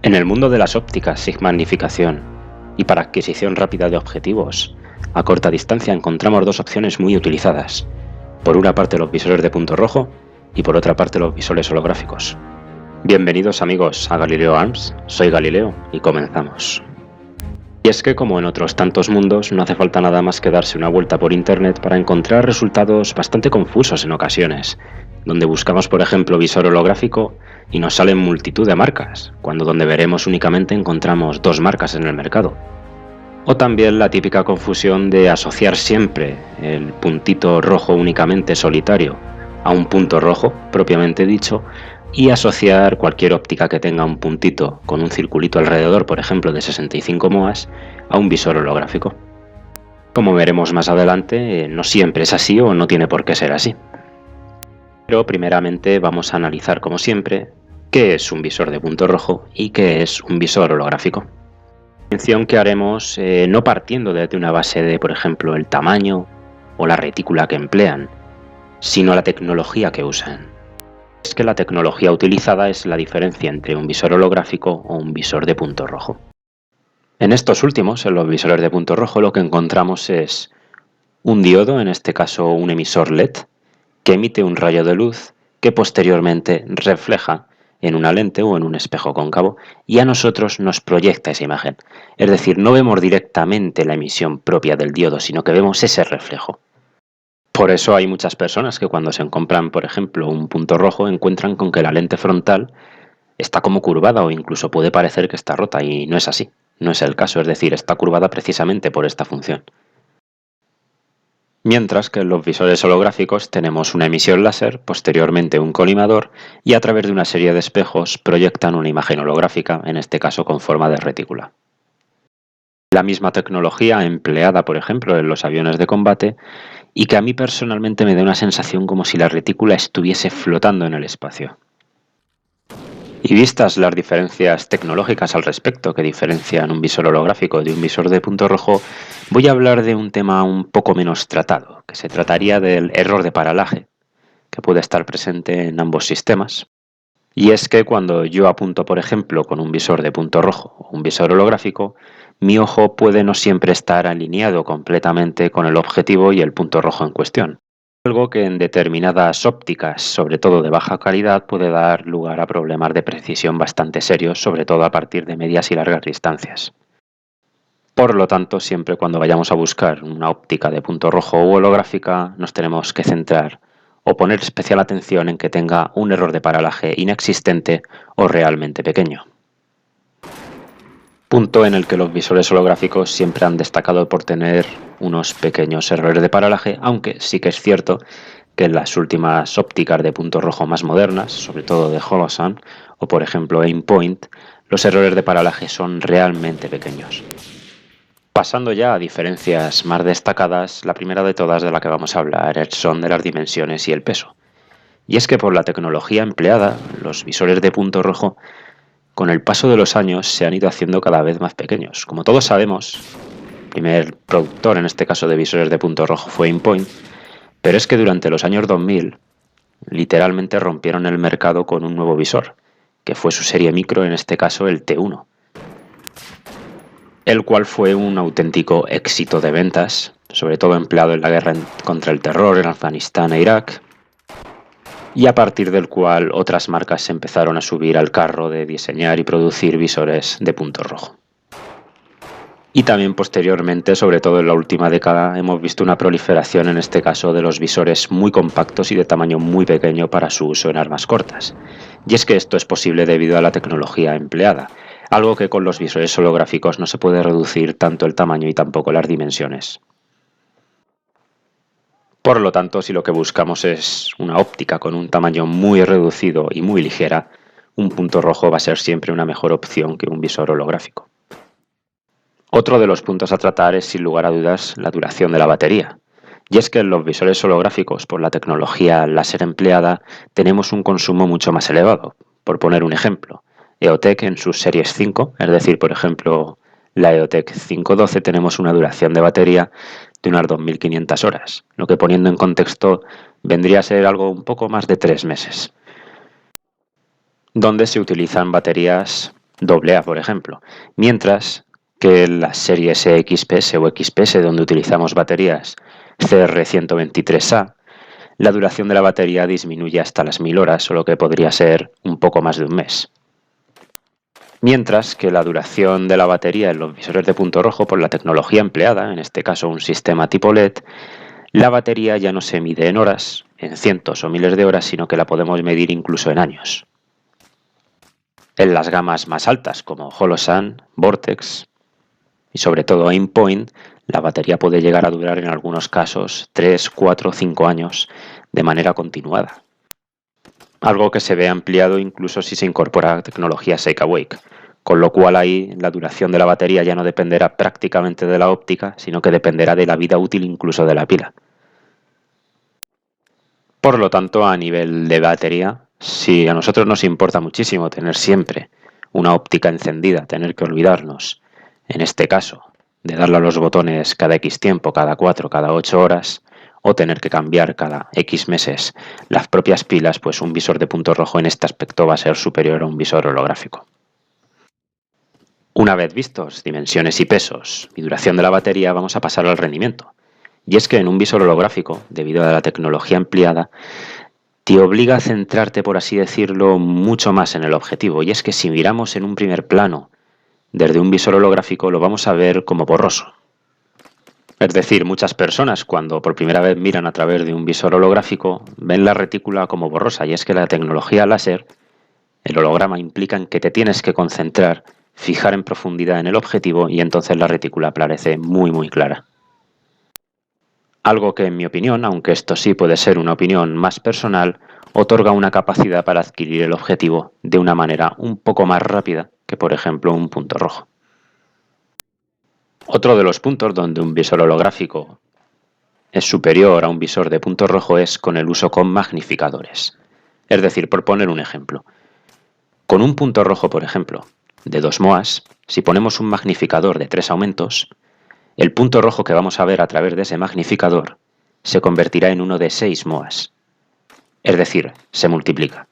En el mundo de las ópticas sin magnificación y para adquisición rápida de objetivos a corta distancia encontramos dos opciones muy utilizadas. Por una parte los visores de punto rojo y por otra parte los visores holográficos. Bienvenidos amigos a Galileo Arms, soy Galileo y comenzamos. Y es que como en otros tantos mundos no hace falta nada más que darse una vuelta por internet para encontrar resultados bastante confusos en ocasiones, donde buscamos por ejemplo visor holográfico y nos salen multitud de marcas, cuando donde veremos únicamente encontramos dos marcas en el mercado. O también la típica confusión de asociar siempre el puntito rojo únicamente solitario a un punto rojo, propiamente dicho, y asociar cualquier óptica que tenga un puntito con un circulito alrededor, por ejemplo de 65 MOAs, a un visor holográfico. Como veremos más adelante, no siempre es así o no tiene por qué ser así. Pero primeramente vamos a analizar, como siempre, qué es un visor de punto rojo y qué es un visor holográfico. Mención que haremos no partiendo desde una base de, por ejemplo, el tamaño o la retícula que emplean, sino la tecnología que usan. Es que la tecnología utilizada es la diferencia entre un visor holográfico o un visor de punto rojo. En estos últimos, en los visores de punto rojo, lo que encontramos es un diodo, en este caso un emisor LED, que emite un rayo de luz que posteriormente refleja en una lente o en un espejo cóncavo y a nosotros nos proyecta esa imagen. Es decir, no vemos directamente la emisión propia del diodo, sino que vemos ese reflejo. Por eso hay muchas personas que cuando se compran, por ejemplo, un punto rojo encuentran con que la lente frontal está como curvada o incluso puede parecer que está rota y no es así, no es el caso, es decir, está curvada precisamente por esta función. Mientras que en los visores holográficos tenemos una emisión láser, posteriormente un colimador y a través de una serie de espejos proyectan una imagen holográfica, en este caso con forma de retícula. La misma tecnología empleada, por ejemplo, en los aviones de combate y que a mí personalmente me da una sensación como si la retícula estuviese flotando en el espacio. Y vistas las diferencias tecnológicas al respecto que diferencian un visor holográfico de un visor de punto rojo, voy a hablar de un tema un poco menos tratado, que se trataría del error de paralaje, que puede estar presente en ambos sistemas. Y es que cuando yo apunto, por ejemplo, con un visor de punto rojo o un visor holográfico, mi ojo puede no siempre estar alineado completamente con el objetivo y el punto rojo en cuestión. Algo que en determinadas ópticas, sobre todo de baja calidad, puede dar lugar a problemas de precisión bastante serios, sobre todo a partir de medias y largas distancias. Por lo tanto, siempre cuando vayamos a buscar una óptica de punto rojo u holográfica, nos tenemos que centrar o poner especial atención en que tenga un error de paralaje inexistente o realmente pequeño. Punto en el que los visores holográficos siempre han destacado por tener unos pequeños errores de paralaje, aunque sí que es cierto que en las últimas ópticas de punto rojo más modernas, sobre todo de Holosun o por ejemplo Aimpoint, los errores de paralaje son realmente pequeños. Pasando ya a diferencias más destacadas, la primera de todas de la que vamos a hablar son de las dimensiones y el peso. Y es que por la tecnología empleada, los visores de punto rojo con el paso de los años se han ido haciendo cada vez más pequeños. Como todos sabemos, el primer productor en este caso de visores de punto rojo fue Aimpoint, pero es que durante los años 2000 literalmente rompieron el mercado con un nuevo visor, que fue su serie micro, en este caso el T1, el cual fue un auténtico éxito de ventas, sobre todo empleado en la guerra contra el terror en Afganistán e Irak, y a partir del cual otras marcas se empezaron a subir al carro de diseñar y producir visores de punto rojo. Y también posteriormente, sobre todo en la última década, hemos visto una proliferación en este caso de los visores muy compactos y de tamaño muy pequeño para su uso en armas cortas. Y es que esto es posible debido a la tecnología empleada, algo que con los visores holográficos no se puede reducir tanto el tamaño y tampoco las dimensiones. Por lo tanto, si lo que buscamos es una óptica con un tamaño muy reducido y muy ligera, un punto rojo va a ser siempre una mejor opción que un visor holográfico. Otro de los puntos a tratar es, sin lugar a dudas, la duración de la batería. Y es que en los visores holográficos, por la tecnología láser empleada, tenemos un consumo mucho más elevado. Por poner un ejemplo, EOTech en sus series 5, es decir, por ejemplo, la EOTech 512, tenemos una duración de batería de unas 2500 horas, lo que poniendo en contexto vendría a ser algo un poco más de 3 meses, donde se utilizan baterías AA, por ejemplo, mientras que las series XPS o XPS, donde utilizamos baterías CR123A, la duración de la batería disminuye hasta las 1000 horas, o lo que podría ser un poco más de un mes. Mientras que la duración de la batería en los visores de punto rojo, por la tecnología empleada, en este caso un sistema tipo LED, la batería ya no se mide en horas, en cientos o miles de horas, sino que la podemos medir incluso en años. En las gamas más altas, como Holosun, Vortex y sobre todo Aimpoint, la batería puede llegar a durar en algunos casos 3, 4, 5 años de manera continuada. Algo que se ve ampliado incluso si se incorpora tecnología Shake Awake, con lo cual ahí la duración de la batería ya no dependerá prácticamente de la óptica, sino que dependerá de la vida útil incluso de la pila. Por lo tanto, a nivel de batería, si a nosotros nos importa muchísimo tener siempre una óptica encendida, tener que olvidarnos, en este caso, de darle a los botones cada X tiempo, cada 4, cada 8 horas, o tener que cambiar cada X meses las propias pilas, pues un visor de punto rojo en este aspecto va a ser superior a un visor holográfico. Una vez vistos dimensiones y pesos y duración de la batería, vamos a pasar al rendimiento. Y es que en un visor holográfico, debido a la tecnología empleada, te obliga a centrarte, por así decirlo, mucho más en el objetivo. Y es que si miramos en un primer plano desde un visor holográfico, lo vamos a ver como borroso. Es decir, muchas personas cuando por primera vez miran a través de un visor holográfico ven la retícula como borrosa, y es que la tecnología láser, el holograma, implica en que te tienes que concentrar, fijar en profundidad en el objetivo, y entonces la retícula aparece muy clara. Algo que, en mi opinión, aunque esto sí puede ser una opinión más personal, otorga una capacidad para adquirir el objetivo de una manera un poco más rápida que, por ejemplo, un punto rojo. Otro de los puntos donde un visor holográfico es superior a un visor de punto rojo es con el uso con magnificadores. Es decir, por poner un ejemplo, con un punto rojo, por ejemplo, de 2 MOAs, si ponemos un magnificador de 3 aumentos, el punto rojo que vamos a ver a través de ese magnificador se convertirá en uno de 6 MOAs. Es decir, se multiplica.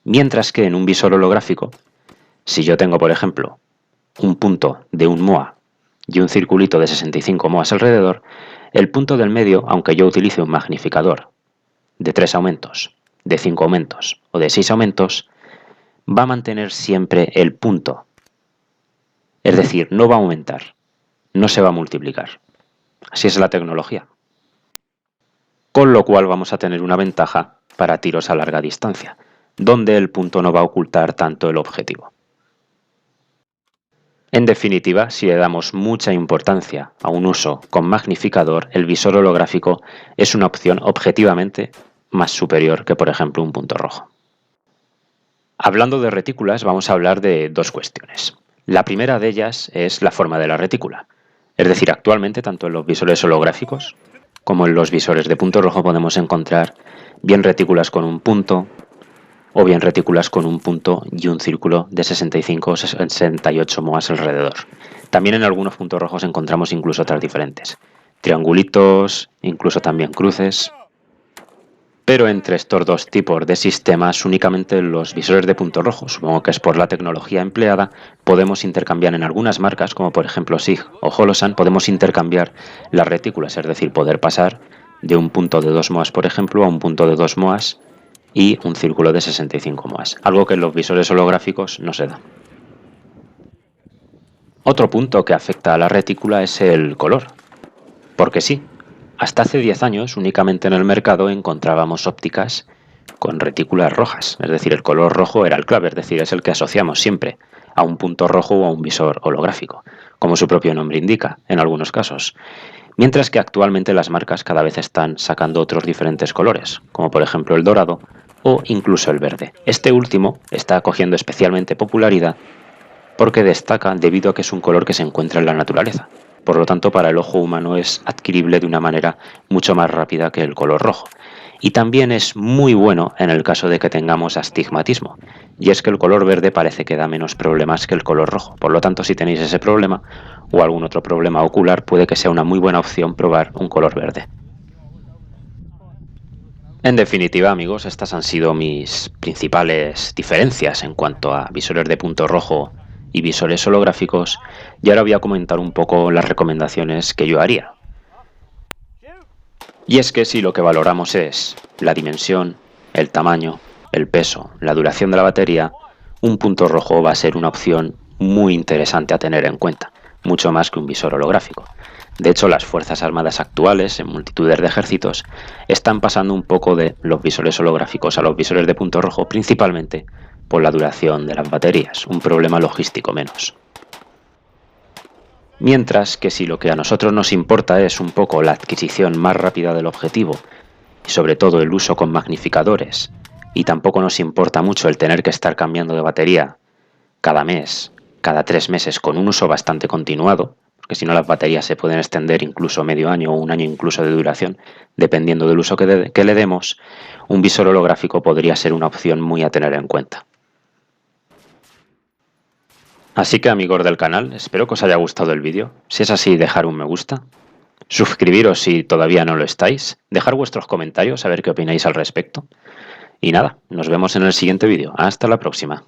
Mientras que en un visor holográfico, si yo tengo, por ejemplo, un punto de 1 MOA y un circulito de 65 MOAs alrededor, el punto del medio, aunque yo utilice un magnificador de 3 aumentos, de 5 aumentos o de 6 aumentos, va a mantener siempre el punto. Es decir, no va a aumentar, no se va a multiplicar. Así es la tecnología. Con lo cual vamos a tener una ventaja para tiros a larga distancia, donde el punto no va a ocultar tanto el objetivo. En definitiva, si le damos mucha importancia a un uso con magnificador, el visor holográfico es una opción objetivamente más superior que, por ejemplo, un punto rojo. Hablando de retículas, vamos a hablar de dos cuestiones. La primera de ellas es la forma de la retícula. Es decir, actualmente, tanto en los visores holográficos como en los visores de punto rojo podemos encontrar bien retículas con un punto o bien retículas con un punto y un círculo de 65 o 68 MOAs alrededor. También en algunos puntos rojos encontramos incluso otras diferentes. Triangulitos, incluso también cruces. Pero entre estos dos tipos de sistemas, únicamente los visores de punto rojo, supongo que es por la tecnología empleada, podemos intercambiar en algunas marcas, como por ejemplo SIG o Holosun, podemos intercambiar las retículas, es decir, poder pasar de un punto de 2 MOAs, por ejemplo, a un punto de 2 MOAs y un círculo de 65 MOAs, algo que en los visores holográficos no se da. Otro punto que afecta a la retícula es el color, porque sí, hasta hace 10 años únicamente en el mercado encontrábamos ópticas con retículas rojas, es decir, el color rojo era el clave, es decir, es el que asociamos siempre a un punto rojo o a un visor holográfico, como su propio nombre indica, en algunos casos. Mientras que actualmente las marcas cada vez están sacando otros diferentes colores, como por ejemplo el dorado o incluso el verde. Este último está cogiendo especialmente popularidad porque destaca debido a que es un color que se encuentra en la naturaleza. Por lo tanto, para el ojo humano es adquirible de una manera mucho más rápida que el color rojo. Y también es muy bueno en el caso de que tengamos astigmatismo, y es que el color verde parece que da menos problemas que el color rojo. Por lo tanto, si tenéis ese problema o algún otro problema ocular, puede que sea una muy buena opción probar un color verde. En definitiva, amigos, estas han sido mis principales diferencias en cuanto a visores de punto rojo y visores holográficos, y ahora voy a comentar un poco las recomendaciones que yo haría. Y es que si lo que valoramos es la dimensión, el tamaño, el peso, la duración de la batería, un punto rojo va a ser una opción muy interesante a tener en cuenta, mucho más que un visor holográfico. De hecho, las Fuerzas Armadas actuales, en multitudes de ejércitos, están pasando un poco de los visores holográficos a los visores de punto rojo, principalmente por la duración de las baterías, un problema logístico menos. Mientras que si lo que a nosotros nos importa es un poco la adquisición más rápida del objetivo y sobre todo el uso con magnificadores, y tampoco nos importa mucho el tener que estar cambiando de batería cada mes, cada 3 meses con un uso bastante continuado, porque si no las baterías se pueden extender incluso medio año o un año incluso de duración, dependiendo del uso que le demos, un visor holográfico podría ser una opción muy a tener en cuenta. Así que amigos del canal, espero que os haya gustado el vídeo. Si es así, dejar un me gusta. Suscribiros si todavía no lo estáis. Dejar vuestros comentarios a ver qué opináis al respecto. Y nada, nos vemos en el siguiente vídeo. Hasta la próxima.